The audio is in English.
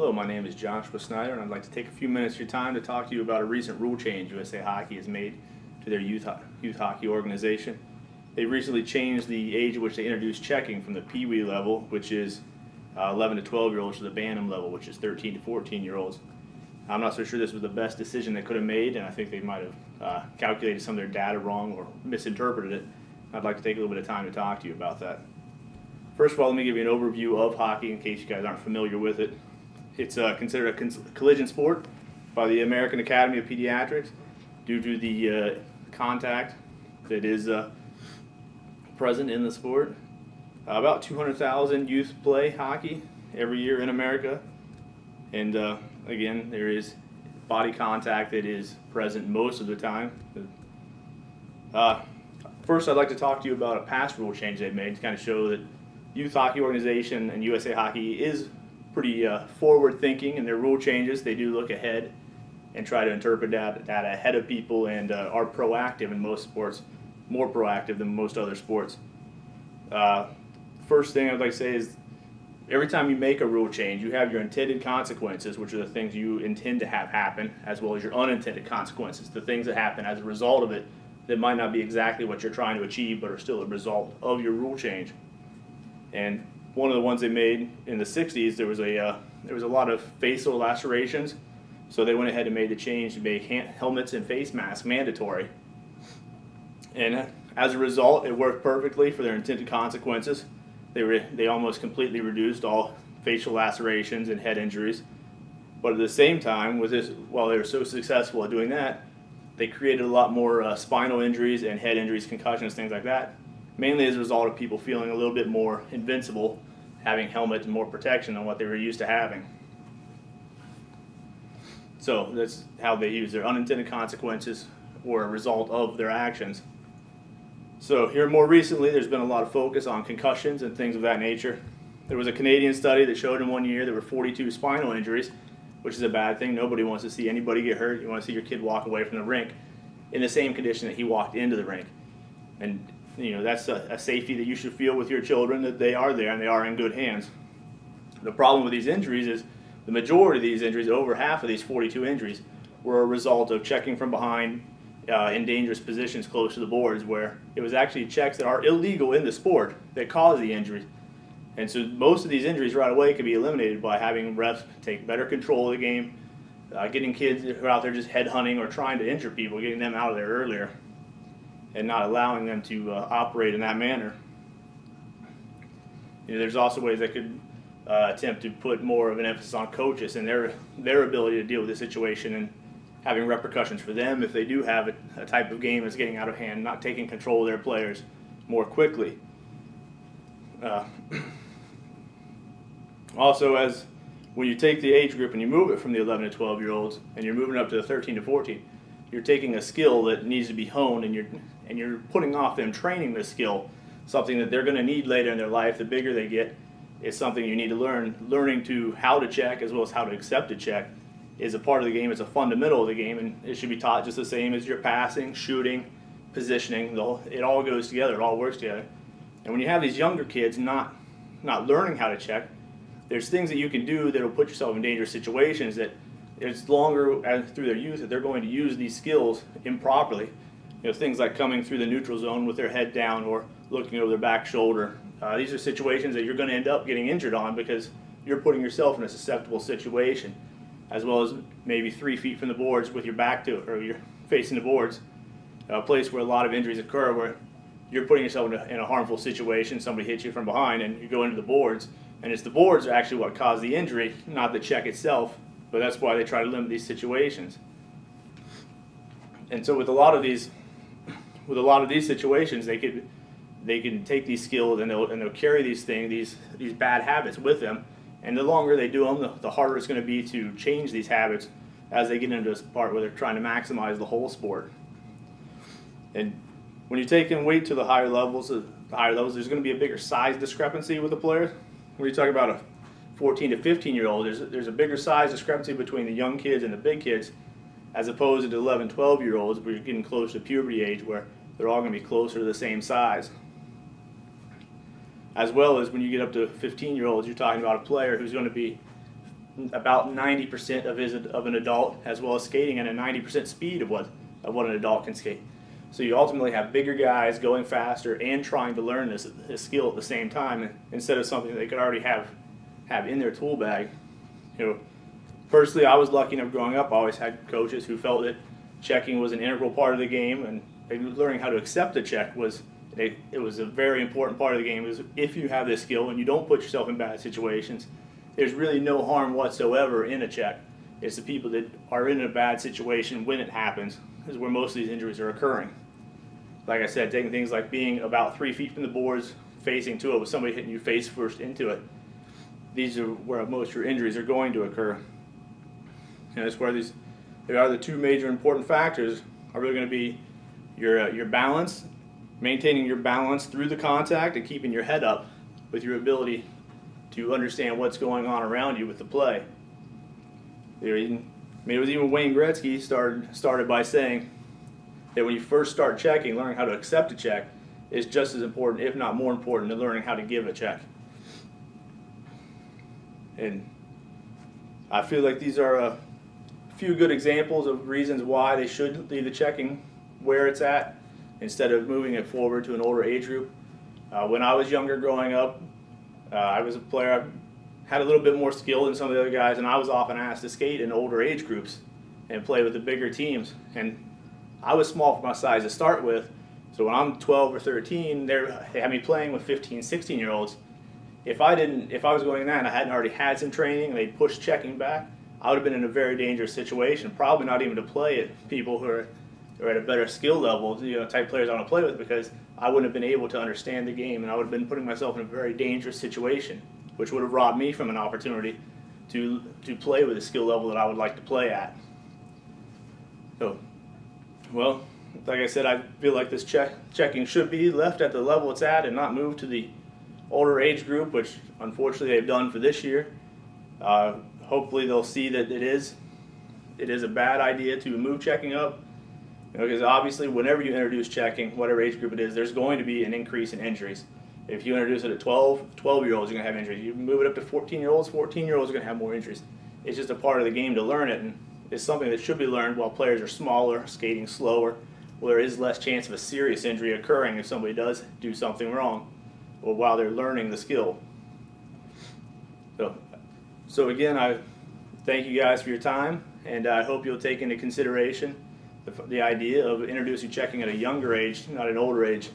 Hello, my name is Joshua Snyder, and I'd like to take a few minutes of your time to talk to you about a recent rule change USA Hockey has made to their youth hockey organization. They recently changed the age at which they introduced checking from the Pee Wee level, which is 11 to 12-year-olds, to the Bantam level, which is 13 to 14-year-olds. I'm not so sure this was the best decision they could have made, and I think they might have calculated some of their data wrong or misinterpreted it. I'd like to take a little bit of time to talk to you about that. First of all, let me give you an overview of hockey in case you guys aren't familiar with it. It's considered a collision sport by the American Academy of Pediatrics due to the contact that is present in the sport. About 200,000 youth play hockey every year in America, and again, there is body contact that is present most of the time. First, I'd like to talk to you about a past rule change they've made to kind of show that youth hockey organization and USA Hockey is pretty forward-thinking in their rule changes. They do look ahead and try to interpret data ahead of people, and are proactive in most sports, more proactive than most other sports. First thing I'd like to say is every time you make a rule change, you have your intended consequences, which are the things you intend to have happen, as well as your unintended consequences, the things that happen as a result of it that might not be exactly what you're trying to achieve but are still a result of your rule change. And one of the ones they made in the 60s, there was a lot of facial lacerations, so they went ahead and made the change to make helmets and face masks mandatory. And as a result, it worked perfectly for their intended consequences. They almost completely reduced all facial lacerations and head injuries. But at the same time, while they were so successful at doing that, they created a lot more spinal injuries and head injuries, concussions, things like that, mainly as a result of people feeling a little bit more invincible, having helmets and more protection than what they were used to having. So that's how they use their unintended consequences or a result of their actions. So here more recently, there's been a lot of focus on concussions and things of that nature. There was a Canadian study that showed in 1 year there were 42 spinal injuries, which is a bad thing. Nobody wants to see anybody get hurt. You want to see your kid walk away from the rink in the same condition that he walked into the rink. And that's a safety that you should feel with your children, that they are there and they are in good hands. The problem with these injuries is the majority of these injuries, over half of these 42 injuries, were a result of checking from behind in dangerous positions close to the boards, where it was actually checks that are illegal in the sport that cause the injuries. And so most of these injuries right away can be eliminated by having refs take better control of the game, getting kids who are out there just headhunting or trying to injure people, getting them out of there earlier, and not allowing them to operate in that manner. There's also ways that could attempt to put more of an emphasis on coaches and their ability to deal with the situation, and having repercussions for them if they do have a type of game that's getting out of hand, not taking control of their players more quickly. Also, as when you take the age group and you move it from the 11 to 12-year-olds and you're moving up to the 13 to 14, you're taking a skill that needs to be honed, and you're putting off them training this skill, something that they're going to need later in their life. The bigger they get, is something you need to learn. Learning to how to check as well as how to accept a check is a part of the game. It's a fundamental of the game, and it should be taught just the same as your passing, shooting, positioning. It all goes together. It all works together. And when you have these younger kids not learning how to check, there's things that you can do that will put yourself in dangerous situations that it's longer through their youth that they're going to use these skills improperly. Things like coming through the neutral zone with their head down or looking over their back shoulder. These are situations that you're going to end up getting injured on because you're putting yourself in a susceptible situation, as well as maybe 3 feet from the boards with your back to it, or you're facing the boards, a place where a lot of injuries occur, where you're putting yourself in a harmful situation. Somebody hits you from behind and you go into the boards, and it's the boards are actually what cause the injury, not the check itself. But that's why they try to limit these situations. And so with a lot of these situations, they can take these skills and they'll carry these bad habits with them. And the longer they do them, the harder it's going to be to change these habits as they get into this part where they're trying to maximize the whole sport. And when you take in weight to the higher levels, there's going to be a bigger size discrepancy with the players. When you talk about a 14 to 15-year-old, there's a bigger size discrepancy between the young kids and the big kids, as opposed to the 11, 12-year-olds, where you're getting close to puberty age, where they're all going to be closer to the same size. As well as when you get up to 15-year-olds, you're talking about a player who's going to be about 90% of an adult, as well as skating at a 90% speed of what an adult can skate. So you ultimately have bigger guys going faster and trying to learn this skill at the same time, instead of something they could already have in their tool bag. Personally, I was lucky enough growing up. I always had coaches who felt that checking was an integral part of the game, and learning how to accept a check was a very important part of the game. Is if you have this skill and you don't put yourself in bad situations, there's really no harm whatsoever in a check. It's the people that are in a bad situation when it happens is where most of these injuries are occurring. Like I said, taking things like being about 3 feet from the boards, facing to it with somebody hitting you face first into it. These are where most of your injuries are going to occur. And that's where there are the two major important factors are really going to be your balance, maintaining your balance through the contact and keeping your head up with your ability to understand what's going on around you with the play. It was even Wayne Gretzky started by saying that when you first start checking, learning how to accept a check is just as important, if not more important, than learning how to give a check. And I feel like these are a few good examples of reasons why they should leave the checking where it's at instead of moving it forward to an older age group. When I was younger growing up, I was a player. I had a little bit more skill than some of the other guys, and I was often asked to skate in older age groups and play with the bigger teams. And I was small for my size to start with, so when I'm 12 or 13, they had me playing with 15, 16-year-olds. If I was going in that and I hadn't already had some training and they pushed checking back, I would have been in a very dangerous situation. Probably not even to play at people who are at a better skill level, type players I want to play with, because I wouldn't have been able to understand the game, and I would have been putting myself in a very dangerous situation, which would have robbed me from an opportunity to play with a skill level that I would like to play at. So, well, like I said, I feel like this checking should be left at the level it's at and not moved to the older age group, which unfortunately they've done for this year. Hopefully they'll see that it is a bad idea to move checking up, because obviously whenever you introduce checking, whatever age group it is, there's going to be an increase in injuries. If you introduce it at 12-year-olds, you're going to have injuries. You move it up to 14-year-olds, 14-year-olds are going to have more injuries. It's just a part of the game to learn it, and it's something that should be learned while players are smaller, skating slower, where there is less chance of a serious injury occurring if somebody does do something wrong, or while they're learning the skill. So again, I thank you guys for your time, and I hope you'll take into consideration the idea of introducing checking at a younger age, not an older age.